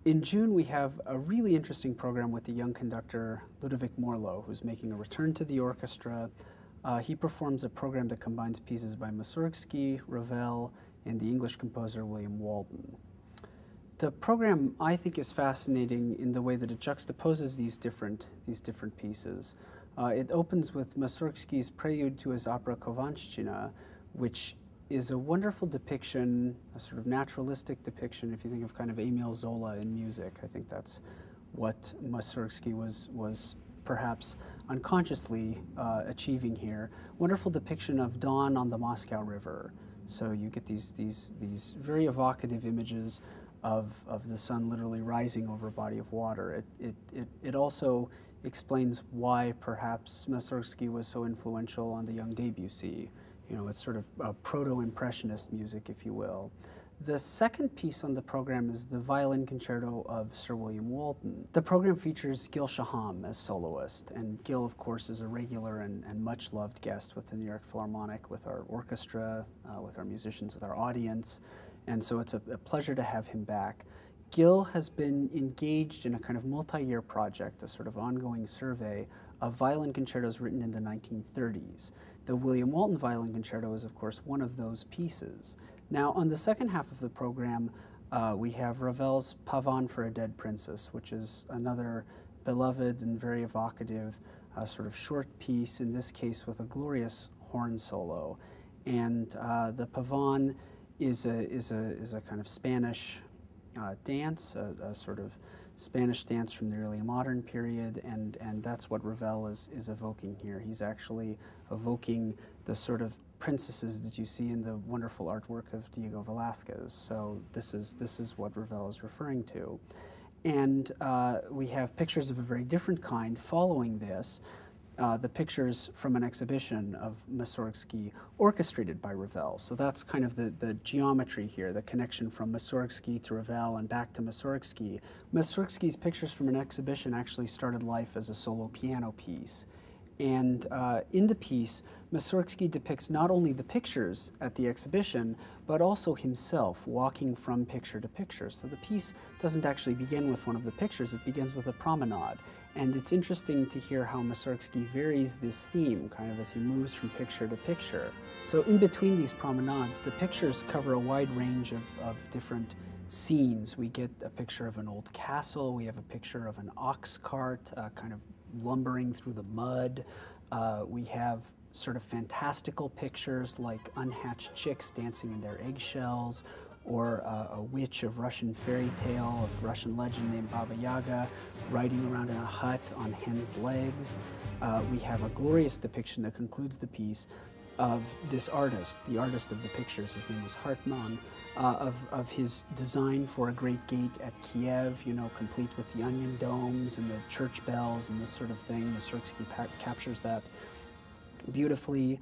In June, we have a really interesting program with the young conductor Ludovic Morlot, who's making a return to the orchestra. He performs a program that combines pieces by Mussorgsky, Ravel, and the English composer William Walton. The program, I think, is fascinating in the way that it juxtaposes these different pieces. It opens with Mussorgsky's prelude to his opera Kovanshchina, which is a wonderful depiction, a sort of naturalistic depiction. If you think of kind of Émile Zola in music, I think that's what Mussorgsky was perhaps unconsciously achieving here. Wonderful depiction of dawn on the Moscow River. So you get these very evocative images of the sun literally rising over a body of water. It also explains why perhaps Mussorgsky was so influential on the young Debussy. You know, it's sort of proto-impressionist music, if you will. The second piece on the program is the violin concerto of Sir William Walton. The program features Gil Shaham as soloist, and Gil, of course, is a regular and much loved guest with the New York Philharmonic, with our orchestra, with our musicians, with our audience, and so it's a pleasure to have him back. Gil has been engaged in a kind of multi-year project, a sort of ongoing survey of violin concertos written in the 1930s. The William Walton Violin Concerto is, of course, one of those pieces. Now, on the second half of the program, we have Ravel's Pavane for a Dead Princess, which is another beloved and very evocative sort of short piece, in this case with a glorious horn solo. And the Pavane is a kind of Spanish dance, a sort of Spanish dance from the early modern period, and that's what Ravel is evoking here. He's actually evoking the sort of princesses that you see in the wonderful artwork of Diego Velázquez. So this is what Ravel is referring to. And we have pictures of a very different kind following this. The pictures from an exhibition of Mussorgsky orchestrated by Ravel. So that's kind of the geometry here, the connection from Mussorgsky to Ravel and back to Mussorgsky. Mussorgsky's pictures from an exhibition actually started life as a solo piano piece. And in the piece, Mussorgsky depicts not only the pictures at the exhibition, but also himself walking from picture to picture. So the piece doesn't actually begin with one of the pictures, it begins with a promenade. And it's interesting to hear how Mussorgsky varies this theme kind of as he moves from picture to picture. So in between these promenades, the pictures cover a wide range of different scenes. We get a picture of an old castle, we have a picture of an ox cart kind of lumbering through the mud. We have sort of fantastical pictures like unhatched chicks dancing in their eggshells, or a witch of Russian fairy tale, of Russian legend named Baba Yaga, riding around in a hut on hen's legs. We have a glorious depiction that concludes the piece of this artist, the artist of the pictures, his name is Hartmann, of his design for a great gate at Kiev, you know, complete with the onion domes and the church bells and this sort of thing. Mussorgsky captures that beautifully.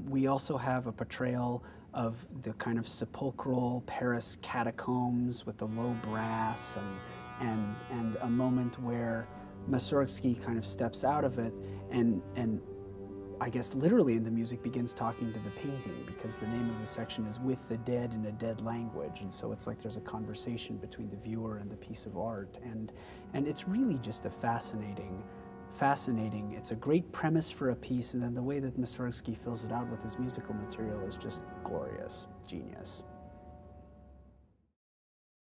We also have a portrayal of the kind of sepulchral Paris catacombs with the low brass and a moment where Mussorgsky kind of steps out of it and I guess literally in the music begins talking to the painting, because the name of the section is With the Dead in a Dead Language, and so it's like there's a conversation between the viewer and the piece of art, and it's really just a fascinating, it's a great premise for a piece, and then the way that Mussorgsky fills it out with his musical material is just glorious, genius.